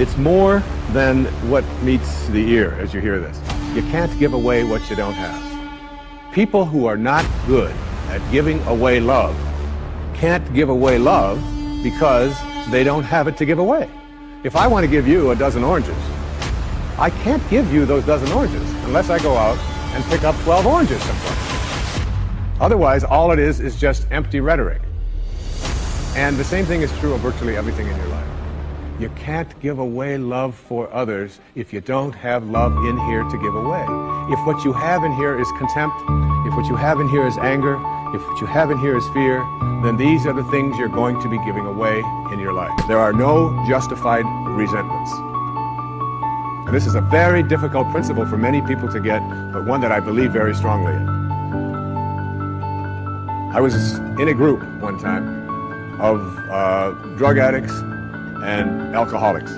It's more than what meets the ear as you hear this. You can't give away what you don't have. People who are not good at giving away love can't give away love because they don't have it to give away. If I want to give you a dozen oranges, I can't give you those dozen oranges unless I go out and pick up 12 oranges someplace. Otherwise, all it is just empty rhetoric. And the same thing is true of virtually everything in your life. You can't give away love for others if you don't have love in here to give away. If what you have in here is contempt, if what you have in here is anger, if what you have in here is fear, then these are the things you're going to be giving away in your life. There are no justified resentments. And this is a very difficult principle for many people to get, but one that I believe very strongly in. I was in a group one time of drug addicts and alcoholics.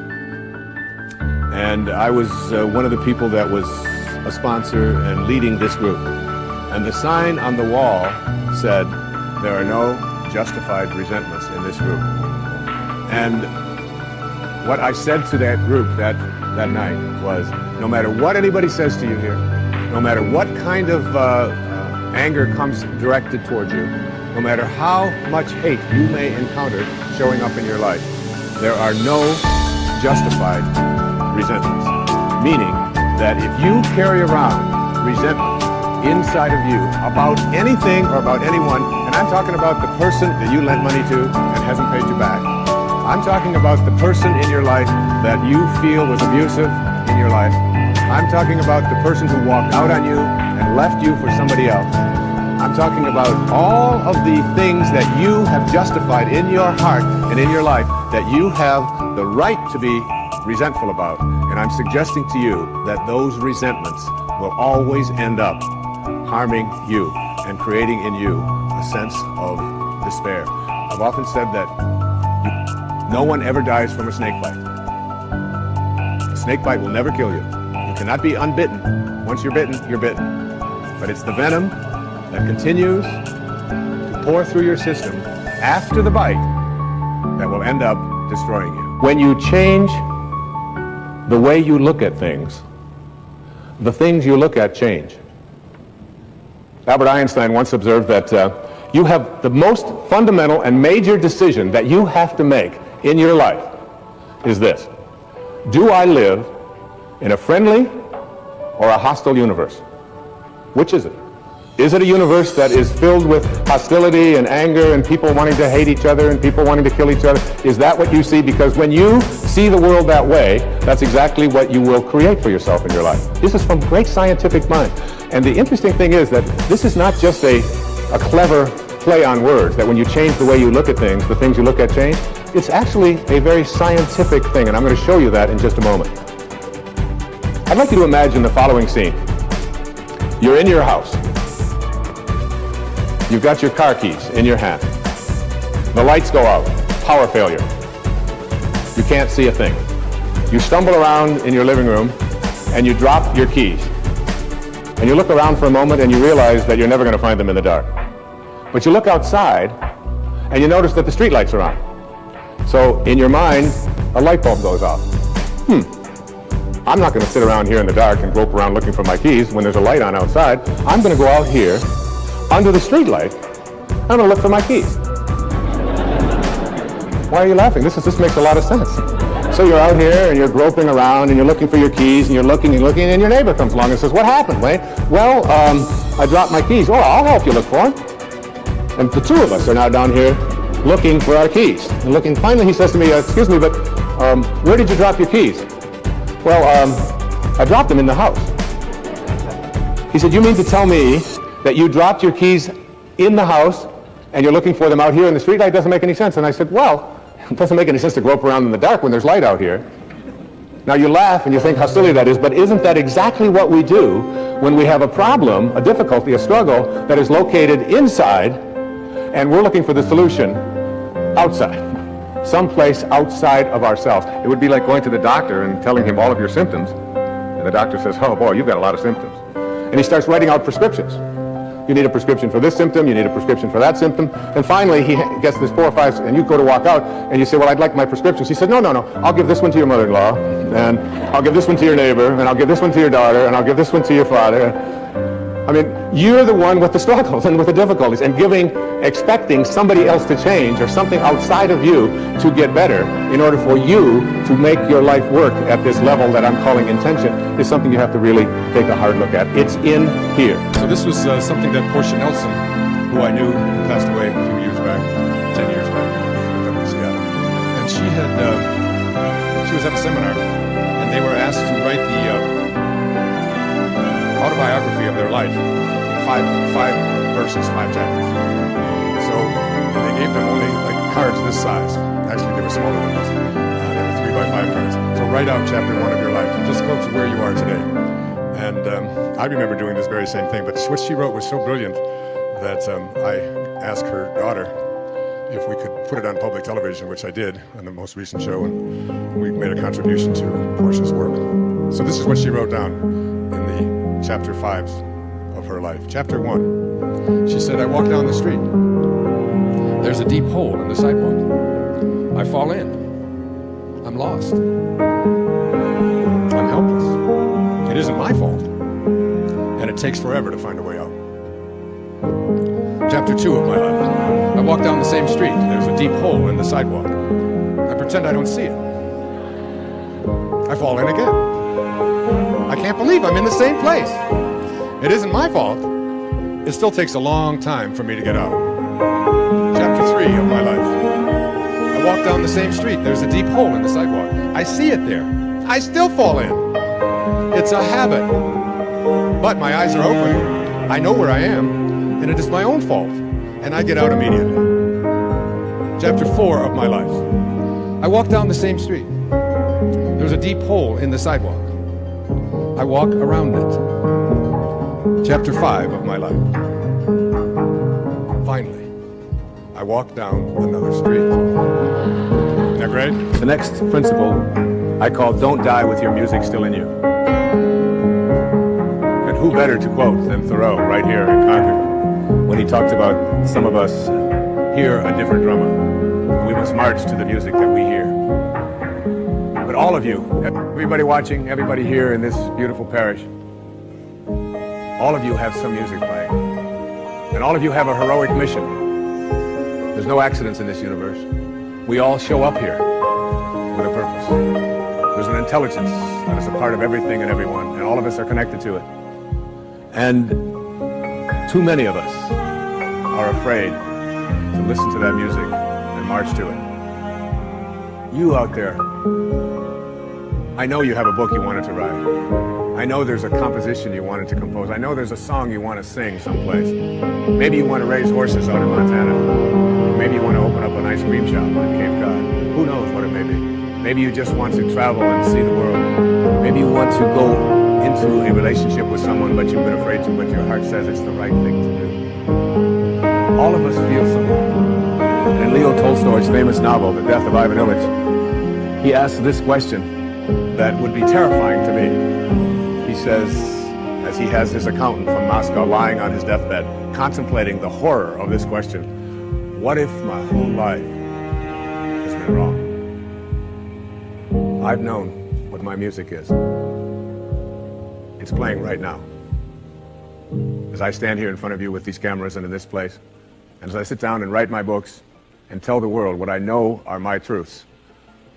And I was one of the people that was a sponsor and leading this group. And the sign on the wall said, "There are no justified resentments in this group." And what I said to that group that night was, no matter what anybody says to you here, no matter what kind of anger comes directed towards you, no matter how much hate you may encounter showing up in your life, there are no justified resentments. Meaning that if you carry around resentment inside of you about anything or about anyone, and I'm talking about the person that you lent money to and hasn't paid you back. I'm talking about the person in your life that you feel was abusive in your life. I'm talking about the person who walked out on you and left you for somebody else. I'm talking about all of the things that you have justified in your heart and in your life that you have the right to be resentful about. And I'm suggesting to you that those resentments will always end up harming you and creating in you a sense of despair. I've often said that no one ever dies from a snake bite. A snake bite will never kill you. You cannot be unbitten. Once you're bitten, you're bitten. But it's the venom that continues to pour through your system after the bite that will end up destroying you. When you change the way you look at things, the things you look at change. Albert Einstein once observed that you have the most fundamental and major decision that you have to make in your life is this: do I live in a friendly or a hostile universe? Which is it? Is it a universe that is filled with hostility and anger and people wanting to hate each other and people wanting to kill each other? Is that what you see? Because when you see the world that way, that's exactly what you will create for yourself in your life. This is from great scientific mind. And the interesting thing is that this is not just a clever play on words, that when you change the way you look at things, the things you look at change. It's actually a very scientific thing, and I'm going to show you that in just a moment. I'd like you to imagine the following scene. You're in your house. You've got your car keys in your hand. The lights go out. Power failure. You can't see a thing. You stumble around in your living room and you drop your keys. And you look around for a moment and you realize that you're never going to find them in the dark. But you look outside and you notice that the street lights are on. So in your mind, a light bulb goes off. I'm not going to sit around here in the dark and grope around looking for my keys when there's a light on outside. I'm going to go out here under the street light. I'm going to look for my keys. Why are you laughing? This makes a lot of sense. So you're out here and you're groping around and you're looking for your keys and you're looking and looking, and your neighbor comes along and says, "What happened, Wayne?" "Well, I dropped my keys." "Oh, I'll help you look for them." And the two of us are now down here looking for our keys. And looking, finally he says to me, "Excuse me, but where did you drop your keys?" "Well, I dropped them in the house." He said, "You mean to tell me that you dropped your keys in the house and you're looking for them out here in the street light? Doesn't make any sense." And I said, "Well, it doesn't make any sense to grope around in the dark when there's light out here." Now you laugh and you think how silly that is, but isn't that exactly what we do when we have a problem, a difficulty, a struggle that is located inside, and we're looking for the solution outside, someplace outside of ourselves? It would be like going to the doctor and telling him all of your symptoms, and the doctor says, "Oh boy, you've got a lot of symptoms." And he starts writing out prescriptions. You need a prescription for this symptom, you need a prescription for that symptom. And finally, he gets this 4 or 5, and you go to walk out, and you say, well, I'd like my prescriptions. He said, no, I'll give this one to your mother-in-law, and I'll give this one to your neighbor, and I'll give this one to your daughter, and I'll give this one to your father. I mean, you're the one with the struggles and with the difficulties, and expecting somebody else to change or something outside of you to get better in order for you to make your life work at this level that I'm calling intention is something you have to really take a hard look at. It's in here. So this was something that Portia Nelson, who I knew, passed away a few years back, 10 years back, up in Seattle. And she was at a seminar, and they were asked to write the autobiography of their life in five verses, 5 chapters. So they gave them only like cards this size. Actually, they were smaller than this. They were 3 by 5 cards. So write out chapter 1 of your life and just go to where you are today. And I remember doing this very same thing, but what she wrote was so brilliant that I asked her daughter if we could put it on public television, which I did on the most recent show, and we made a contribution to Portia's work. So this is what she wrote down in the chapter 5 of her life. Chapter 1, she said, I walk down the street. There's a deep hole in the sidewalk. I fall in. I'm lost. I'm helpless. It isn't my fault. And it takes forever to find a way out. Chapter 2 of my life. I walk down the same street. There's a deep hole in the sidewalk. I pretend I don't see it. I fall in again. I can't believe I'm in the same place. It isn't my fault. It still takes a long time for me to get out. Chapter 3 of my life. I walk down the same street. There's a deep hole in the sidewalk. I see it there. I still fall in. It's a habit. But my eyes are open. I know where I am, and it is my own fault. And I get out immediately. Chapter 4 of my life. I walk down the same street. There's a deep hole in the sidewalk. I walk around it. Chapter 5 of my life. Finally, I walk down another street. Isn't that great? The next principle I call don't die with your music still in you. And who better to quote than Thoreau right here in Concord when he talked about some of us hear a different drummer. And we must march to the music that we hear. But all of you, everybody watching, everybody here in this beautiful parish, all of you have some music playing. And all of you have a heroic mission. There's no accidents in this universe. We all show up here with a purpose. There's an intelligence that is a part of everything and everyone, and all of us are connected to it. And too many of us are afraid to listen to that music and march to it. You out there, I know you have a book you wanted to write. I know there's a composition you wanted to compose. I know there's a song you want to sing someplace. Maybe you want to raise horses out in Montana. Maybe you want to open up an ice cream shop on Cape Cod. Who knows what it may be. Maybe you just want to travel and see the world. Maybe you want to go into a relationship with someone, but you've been afraid to, but your heart says it's the right thing to do. All of us feel something. And in Leo Tolstoy's famous novel, The Death of Ivan Ilyich, he asks this question that would be terrifying to me. He says, as he has his accountant from Moscow lying on his deathbed, contemplating the horror of this question, what if my whole life has been wrong? I've known what my music is. It's playing right now. As I stand here in front of you with these cameras and in this place, and as I sit down and write my books and tell the world what I know are my truths,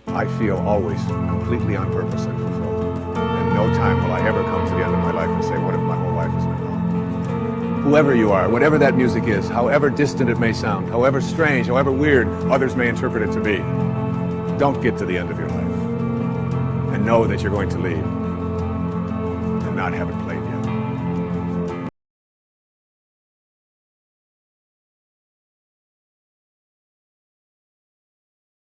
I feel always completely on purpose and fulfilled. And no time will I ever come to the end of my life and say, what if my whole life has been wrong? Whoever you are, whatever that music is, however distant it may sound, however strange, however weird others may interpret it to be, don't get to the end of your life and know that you're going to leave and not have it play